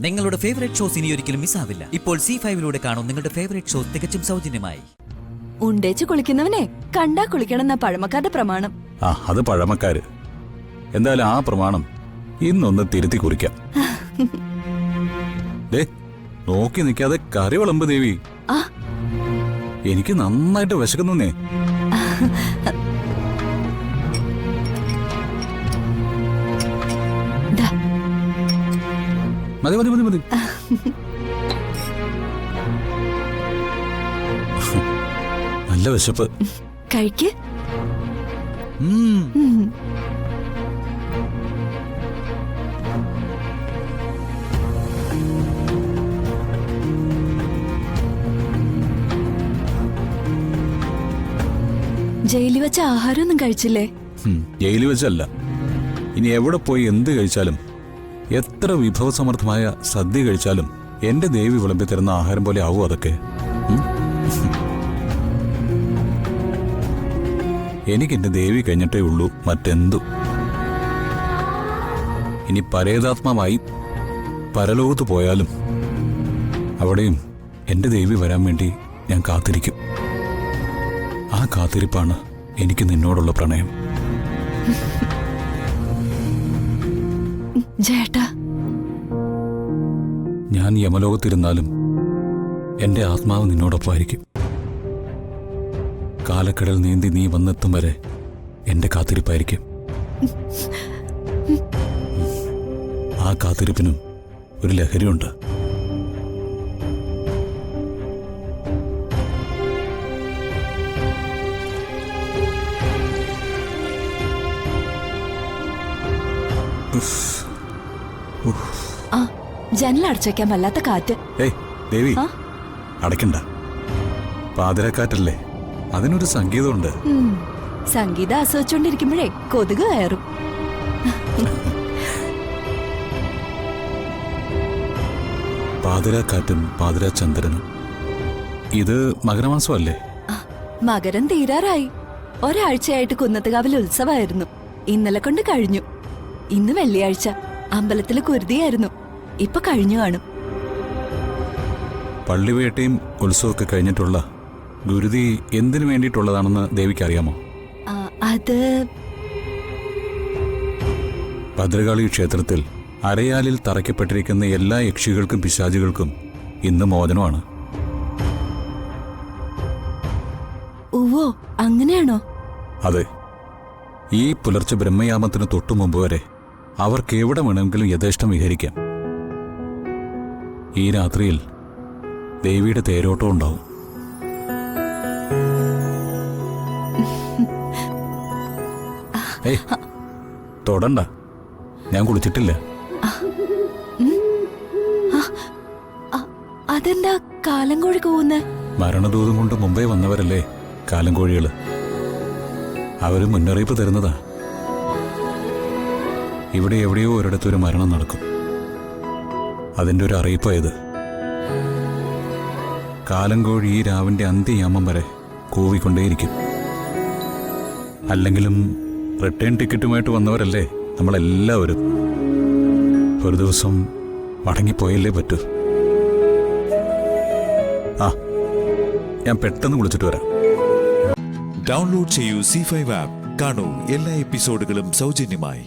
നിങ്ങളുടെ favourite shows ഇനി ഒരിക്കലും മിസ്സാവില്ല. ഇപ്പോൾ C5-ലൂടെ കാണും നിങ്ങളുടെ ഫേവറേറ്റ് ഷോസ് തികച്ചും സൗജന്യമായി. ഉണ്ടേച്ച് കുളിക്കുന്നവനെ കണ്ടാ കുളിക്കണം പഴമക്കാരുടെ പ്രമാണം. അത് പഴമക്കാര്. എന്തായാലും ആ പ്രമാണം ഇന്നൊന്ന് തിരുത്തി കുറിക്കാം. നോക്കി നിൽക്കാതെ കറി വിളമ്പ് ദേവി. എനിക്ക് നന്നായിട്ട് വിശക്കുന്നേ. മതി മതി മതി മതി. നല്ല വിശപ്പ്. കഴിക്ക്. ജയിലിൽ വെച്ച ആഹാരമൊന്നും കഴിച്ചില്ലേ? ജയിലിൽ വെച്ചല്ല, ഇനി എവിടെ പോയി എന്ത് കഴിച്ചാലും, എത്ര വിഭവസമൃദ്ധമായ സദ്യ കഴിച്ചാലും എന്റെ ദേവി വിളമ്പി തരുന്ന ആഹാരം പോലെ ആവും അതൊക്കെ. എനിക്ക് എന്റെ ദേവി കഴിഞ്ഞിട്ടേ ഉള്ളൂ മറ്റെന്തു. ഇനി പരേതാത്മാവായി പരലോകത്ത് പോയാലും അവിടെയും എന്റെ ദേവി വരാൻ വേണ്ടി ഞാൻ കാത്തിരിക്കും. ആ കാത്തിരിപ്പാണ് എനിക്ക് നിന്നോടുള്ള പ്രണയം. ചേട്ടാ, ഞാൻ യമലോകത്തിരുന്നാലും എന്റെ ആത്മാവ് നിന്നോടൊപ്പമായിരിക്കും. കാലക്കടൽ നീന്തി നീ വന്നെത്തും വരെ എന്റെ കാത്തിരിപ്പായിരിക്കും. ആ കാത്തിരിപ്പിനും ഒരു ലഹരിയുണ്ട്. ജനലടച്ചേക്കാൻ വല്ലാത്ത കാറ്റ്. ദേവി, അടയ്ക്കണ്ട. പാതിരക്കാറ്റല്ലേ, അതിനൊരു സംഗീതമുണ്ട്. സംഗീതം ആസ്വദിച്ചോണ്ടിരിക്കുമ്പോഴേ കൊതുക് കയറും. പാതിരാക്കാറ്റും പാതിരാചന്ദ്രനും. ഇത് മകരമാസമല്ലേ? മകരം തീരാറായി. ഒരാഴ്ചയായിട്ട് കുന്നത്തുകാവിൽ ഉത്സവമായിരുന്നു. ഇന്നലെ കൊണ്ട് കഴിഞ്ഞു. ഇന്ന് വെള്ളിയാഴ്ച. അമ്പലത്തില് കുരുതിയായിരുന്നു. ഇപ്പൊ കഴിഞ്ഞു കാണും. പള്ളിവേട്ടയും ഉത്സവമൊക്കെ കഴിഞ്ഞിട്ടുള്ള ഗുരുതി എന്തിനു വേണ്ടിയിട്ടുള്ളതാണെന്ന് ദേവിക്ക് അറിയാമോ? അത് ഭദ്രകാളി ക്ഷേത്രത്തിൽ അരയാലിൽ തറയ്ക്കപ്പെട്ടിരിക്കുന്ന എല്ലാ യക്ഷികൾക്കും പിശാചുകൾക്കും ഇന്ന് മോചനമാണ്. ഓ, അങ്ങനെയാണോ? അതെ. ഈ പുലർച്ചെ ബ്രഹ്മയാമത്തിന് തൊട്ടു മുമ്പ് വരെ അവർക്ക് എവിടെ വേണമെങ്കിലും യഥേഷ്ടം വിഹരിക്കാം. ഈ രാത്രിയിൽ ദേവിയുടെ തേരോട്ടം ഉണ്ടാവും. തൊടണ്ട, ഞാൻ കുളിച്ചിട്ടില്ല. അതെന്താ കാലം കോഴി കൂവുന്നേ? മരണദൂതം കൊണ്ട് മുമ്പേ വന്നവരല്ലേ കാലം കോഴികള്. അവര് മുന്നറിയിപ്പ് തരുന്നതാ. ഇവിടെ എവിടെയോ ഒരിടത്തൊരു മരണം നടക്കും. അതിൻ്റെ ഒരു അറിയിപ്പായത്. കാലം കോഴി ഈ രാവിന്റെ അന്ത്യയാമം വരെ കൂവിക്കൊണ്ടേയിരിക്കും. അല്ലെങ്കിലും റിട്ടേൺ ടിക്കറ്റുമായിട്ട് വന്നവരല്ലേ നമ്മളെല്ലാവരും. ഒരു ദിവസം മടങ്ങിപ്പോയല്ലേ പറ്റൂ. ഞാൻ പെട്ടെന്ന് വിളിച്ചിട്ട് വരാം. ഡൗൺലോഡ് ചെയ്യൂ C5 ആപ്പ്. കാണൂ എല്ലാ എപ്പിസോഡുകളും സൗജന്യമായി.